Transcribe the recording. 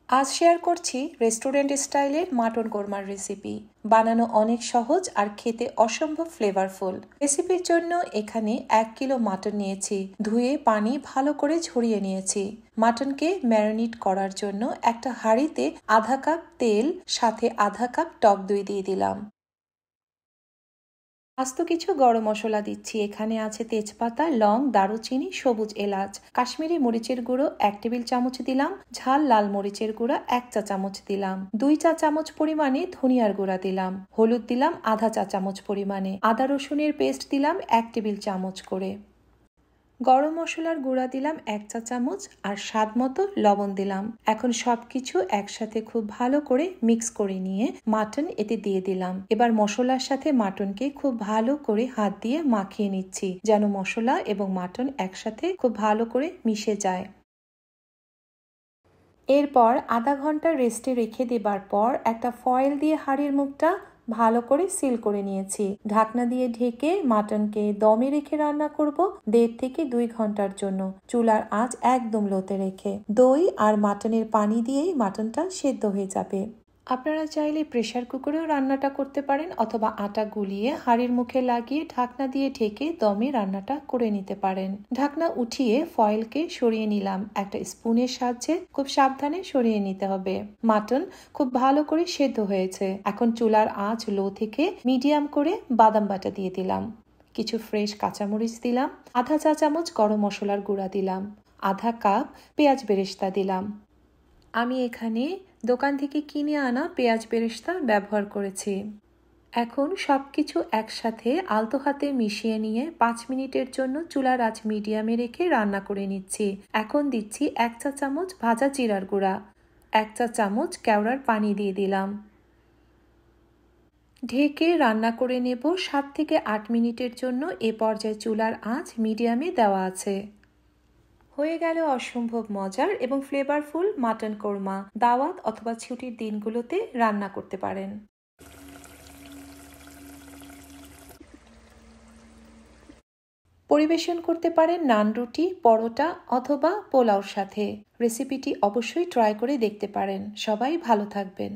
আজ শেয়ার করছি রেস্টুরেন্ট স্টাইলের মাটন কোরমার রেসিপি। বানানো অনেক সহজ আর খেতে অসম্ভব ফ্লেভারফুল। রেসিপির জন্য এখানে 1 কিলো মাটন নিয়েছি। ধুয়ে পানি ভালো করে ঝরিয়ে নিয়েছি। মাটনকে ম্যারিনেট করার জন্য একটা হাঁড়িতে আধা কাপ তেল সাথে আধা কাপ টক দই দিয়ে দিলাম। আস্ত কিছু গরম মশলা দিচ্ছি। এখানে আছে তেজপাতা, লং, দারুচিনি, সবুজ এলাচ, কাশ্মীরি মরিচের গুঁড়ো 1 টেবিল চামচ দিলাম, ঝাল লাল মরিচের গুঁড়া 1 চা চামচ দিলাম, 2 চা চামচ পরিমাণে ধনিয়ার গুঁড়া দিলাম, হলুদ দিলাম আধা চা চামচ পরিমাণে, আদা রসুনের পেস্ট দিলাম 1 টেবিল চামচ করে, গরম মশলার গুঁড়া দিলাম 1 চা চামচ আর স্বাদ মতো লবণ দিলাম। এখন সবকিছু একসাথে খুব ভালো করে মিক্স করে নিয়ে মাটন এতে দিয়ে দিলাম। এবার মশলার সাথে মাটনকে খুব ভালো করে হাত দিয়ে মাখিয়ে নিচ্ছি, যেন মশলা এবং মাটন একসাথে খুব ভালো করে মিশে যায়। এরপর আধা ঘন্টা রেস্টে রেখে দেবার পর একটা ফয়েল দিয়ে হাঁড়ির মুখটা ভালো করে সিল করে নিয়েছি। ঢাকনা দিয়ে ঢেকে মাটনকে দমে রেখে রান্না করব 1.5 থেকে 2 ঘন্টার জন্য, চুলার আঁচ একদম লোতে রেখে। দই আর মাটনের পানি দিয়েই মাটনটা সেদ্ধ হয়ে যাবে। আপনারা চাইলে প্রেসার কুকারেও রান্নাটা করতে পারেন অথবা আটা গুলিয়ে হাঁড়ির মুখে লাগিয়ে ঢাকনা দিয়ে ঢেকে দমে রান্নাটা করে নিতে পারেন। ঢাকনা উঠিয়ে ফয়েলকে সরিয়ে নিলাম। একটা স্পুনের সাহায্যে খুব সাবধানে সরিয়ে নিতে হবে। মাটন খুব ভালো করে সেদ্ধ হয়েছে। এখন চুলার আঁচ লো থেকে মিডিয়াম করে বাদাম বাটা দিয়ে দিলাম, কিছু ফ্রেশ কাঁচামরিচ দিলাম, আধা চা চামচ গরম মশলার গুঁড়া দিলাম, আধা কাপ পেঁয়াজ বেরেস্তা দিলাম। আমি এখানে দোকান থেকে কিনে আনা পেঁয়াজ বেরেস্তা ব্যবহার করেছি। এখন সবকিছু একসাথে আলতো হাতে মিশিয়ে নিয়ে 5 মিনিটের জন্য চুলার আঁচ মিডিয়ামে রেখে রান্না করে নিচ্ছি। এখন দিচ্ছি 1 চা চামচ ভাজা জিরার গুঁড়া, 1 চা চামচ কেওড়ার পানি দিয়ে দিলাম। ঢেকে রান্না করে নেব 7 থেকে 8 মিনিটের জন্য। এ পর্যায়ে চুলার আঁচ মিডিয়ামে দেওয়া আছে। হয়ে গেল অসম্ভব মজার এবং ফ্লেভারফুল মাটন কোরমা। দাওয়াত অথবা ছুটির দিনগুলোতে রান্না করতে পারেন। পরিবেশন করতে পারেন নান, রুটি, পরোটা অথবা পোলাওর সাথে। রেসিপিটি অবশ্যই ট্রাই করে দেখতে পারেন। সবাই ভালো থাকবেন।